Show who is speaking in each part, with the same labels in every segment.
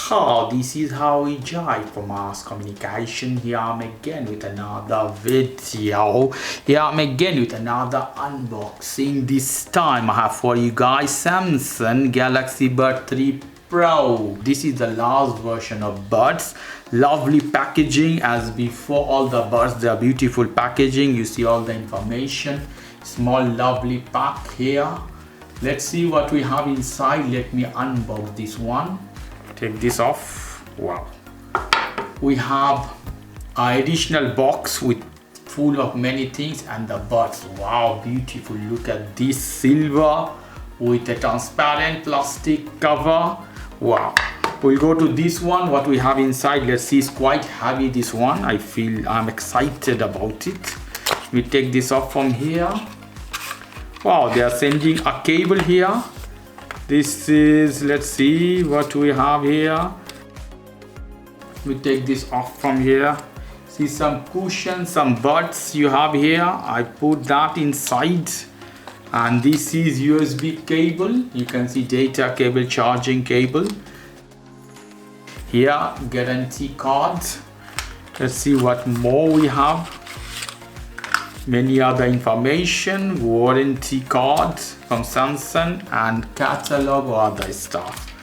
Speaker 1: Oh, this is how we jive from Mass Communication. Here I'm again with another video. Here I'm again with another unboxing. This time I have for you guys Samsung Galaxy Buds 3 Pro. This is the last version of Buds. Lovely packaging as before. All the Buds, they are beautiful packaging. You see all the information. Small lovely pack here. Let's see what we have inside. Let me unbox this one. Take this off. Wow, we have an additional box with full of many things and the Buds. Wow, beautiful. Look at this, silver with a transparent plastic cover. Wow, we'll go to this one. What we have inside, let's see. It's quite heavy, this one. I'm excited about it. We take this off from here. Wow, they are sending a cable here. This is, let's see what we have here. We take this off from here. See some cushions, some Buds you have here. I put that inside. And this is USB cable. You can see data cable, charging cable. Here, guarantee card. Let's see what more we have. Many other information, warranty card from Samsung and catalog or other stuff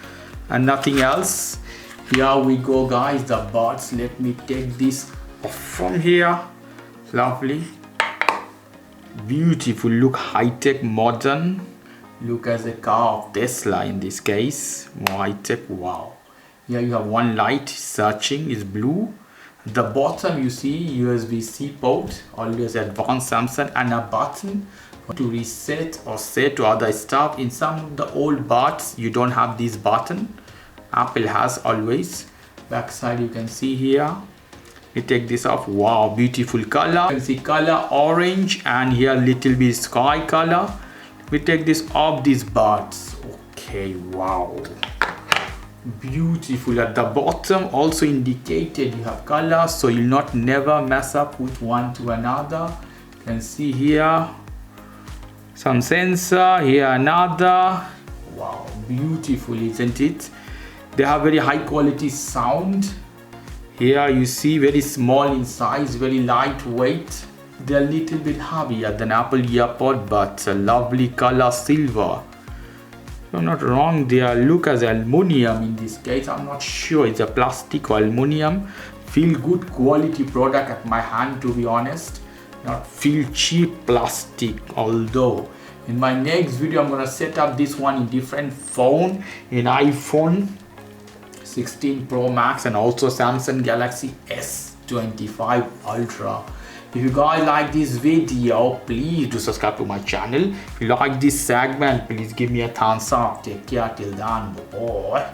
Speaker 1: and nothing else. Here we go guys, the Buds. Let me take this off from here. Lovely, beautiful, look high-tech, modern. Look as a car of Tesla in this case, more high-tech. Wow. Here you have one light searching, is blue. The bottom you see USB-C port, always advanced Samsung, and a button to reset or set to other stuff. In some of the old Buds you don't have this button. Apple has always. Backside you can see here. You take this off. Wow, beautiful color. You can see color orange and here little bit sky color. We take this off, these Buds. Okay, wow. Beautiful. At the bottom also indicated you have color, so you'll not never mess up with one to another. You can see here some sensor, here another. Wow, beautiful, isn't it? They have very high quality sound. Here you see very small in size, very lightweight. They're a little bit heavier than Apple EarPod, but a lovely color, silver. If I'm not wrong, they look as aluminium in this case. I'm not sure it's a plastic or aluminium. Feel good quality product at my hand, to be honest. Not feel cheap plastic, although in my next video I'm gonna set up this one in different phone, in iPhone 16 Pro Max and also Samsung Galaxy S25 Ultra. If you guys like this video, please do subscribe to my channel. If you like this segment, please give me a thumbs up. Take care till then, bye.